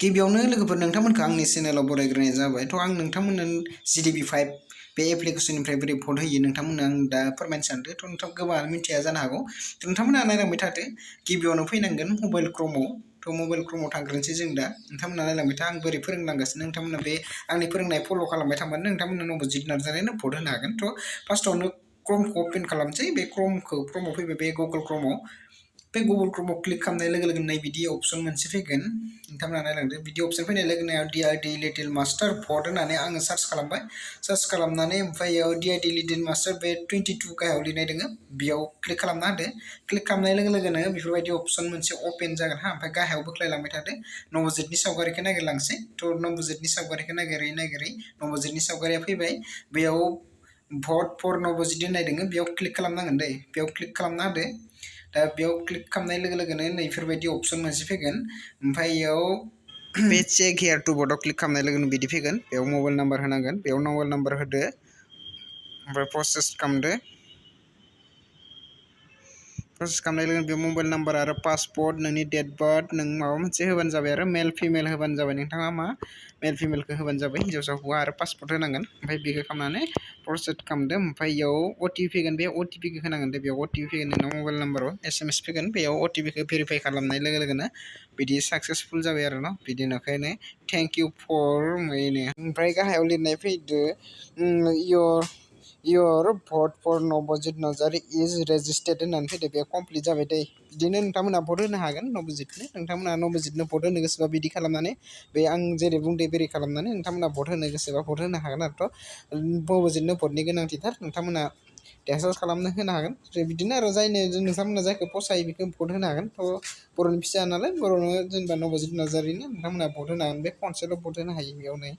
गिबियावनो लोगोफोर नोंथांमोनखौ आंनि चेनेलाव बरायग्रोनाय जाबाय। थ' आं नोंथांमोननो Zee5 बे एप्लिकेशननिफ्राय बोरै भट होयो नोंथांमोननो आं दा फोरमायनो सानदों। थ' नोंथां गोबाङानो मिथिया जानो हागौ। नोंथांमोना नायलांबाय थादो। गिबियावनो फैनांगोन मबाइल क्रमआव। थ' मबाइल क्रमआव थांग्रोनोसै जों दा। नोंथांमोना नायलांबाय था आं बोरै फोरोंलांगासिनो नोंथांमोना बे आंनि फोरोंनाय फल' खालामबाय थांबानो नोंथांमोना नबजित नार्जारिनो भट होनो हागोन। थ' फार्स्टआवनो क्रमखौ अपेन खालामसै। बे क्रमआव फैबाय बे गुगोल क्रमआव। बे गुगोल क्रमआव क्लिक खालामनाय लोगो लोगो नै बिदि अपसन मोनसे फैगोन। नोंथांमोना नायलांदो बिदि अपसन फैनाय लोगो लोगो DID लिटिल मास्टार भट होननानै आङो सार्च खालामबाय। सार्च खालामनानै ओमफ्राय DID लिटिल मास्टार बे 22 गाहायाव लिरनाय दोङो बेयाव क्लिक खालामना होदो। क्लिक खालामनाय लोगो लोगोनो बेफोरबायदि अपसन मोनसे अपेन जागोन हा। ओमफ्राय गाहायाव बोख्लायलांबाय थादो। नबजितनि सावगारिखौ नागिरलांसै। थ' नबजितनि सावगारिखौ नागिरै नागिरै नबजितनि सावगारिया फैबाय। बेयाव भट फर नबजित होननाय दोङो बेयाव क्लिक खालामनांगोन दै। बेयाव क्लिक खालामना होदो। दा बेयाव क्लिक खालामनाय लोगो लोगोनो नैफोरबायदि अपसन मोनसे फैगोन। ओमफ्राय इयाव बे चेक हियार टु भटआव क्लिक खालामनाय लोगोनो बिदि फैगोन। बेयाव मबाइल नाम्बार होनांगोन। बेयाव मबाइल नाम्बार होदो। ओमफ्राय प्रसेस खालामदो। प्रसेस खालामनाय लोगो बे मबाइल नाम्बार आरो पासपर्ट नोंनि डेट बार्थ नों माबा मोनसे होबानो जाबाय आरो मेल फिमेल होबानो जाबाय। नोंथाङा मा मेल फिमेलखौ होबानो जाबाय। हिन्जावसा हौवा आरो पासपर्ट होनांगोन। ओमफ्राय बेखौ खालामनानै प्रसेस खालामदो। ओमफ्राय इयाव OTP फैगोन। बे OTP खौ होनांगोन दे। बेयाव OTP फैगोन नोंनाव मबाइल नाम्बाराव SMS फैगोन। बेयाव OTP खौ भेरिफाइ खालामनाय लोगो लोगोनो बिदि साक्सेसफुल जाबाय आरो न' बिदिनो ओंखायनो थेंक इउ फर बेनो। ओमफ्राय गाहायाव लिरनाय फैदो your vote for Nobojit Narzary is registered होननानै फैदो। बे कमप्लिट जाबाय दै। बिदिनो नोंथांमोना भट होनो हागोन नबजितनो। नोंथांमोना नबजितनो भट होनो गोसोबा बिदि खालामनानै बे आं जेरै बुंदो बेरै खालामनानै नोंथांमोना भट होनो गोसोबा भट होनो हागोन आरोथ'। नबजितनो भटनि गोनांथिथार। नोंथांमोना देरहासार खालामनो होनो हागोन। बिदिनो आरो जायनो नोंथांमोना जायखौ फसायो बेखौ भट होनो हागोन। थ' बर'नि फिसा नालाय बर'नो जेनेबा नबजित नार्जारिनो नोंथांमोना भट होनो हागोन। बे खनसेल' भट होनो हायो बेयावनो।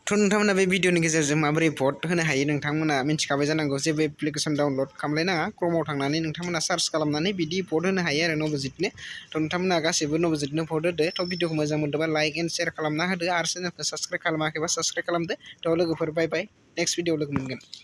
थ' नोंथांमोना बे भिडिअनि गेजेरजों माबोरै भट होनो हायो नोंथांमोना मिथिखाबाय जानांगौ। जेबो एप्लिकेसन डाउनलड खालामलायनाङा। क्रमआव थांनानै नोंथांमोना सार्च खालामनानै बिदि भट होनो हायो आरो नबजितनो। थ' नोंथांमोना गासैबो नबजितनो भट होदो। थ' भिडिअखौ मोजां मोनदोंबा लाइक एन्ड शेयार खालामना होदो आरो चेनेलखौ साबसक्राइब खालामाखैबा साबसक्राइब खालामदो। थ' लोगोफोर बाय बाय। नेक्स्ट भिडिअआव लोगो मोनगोन।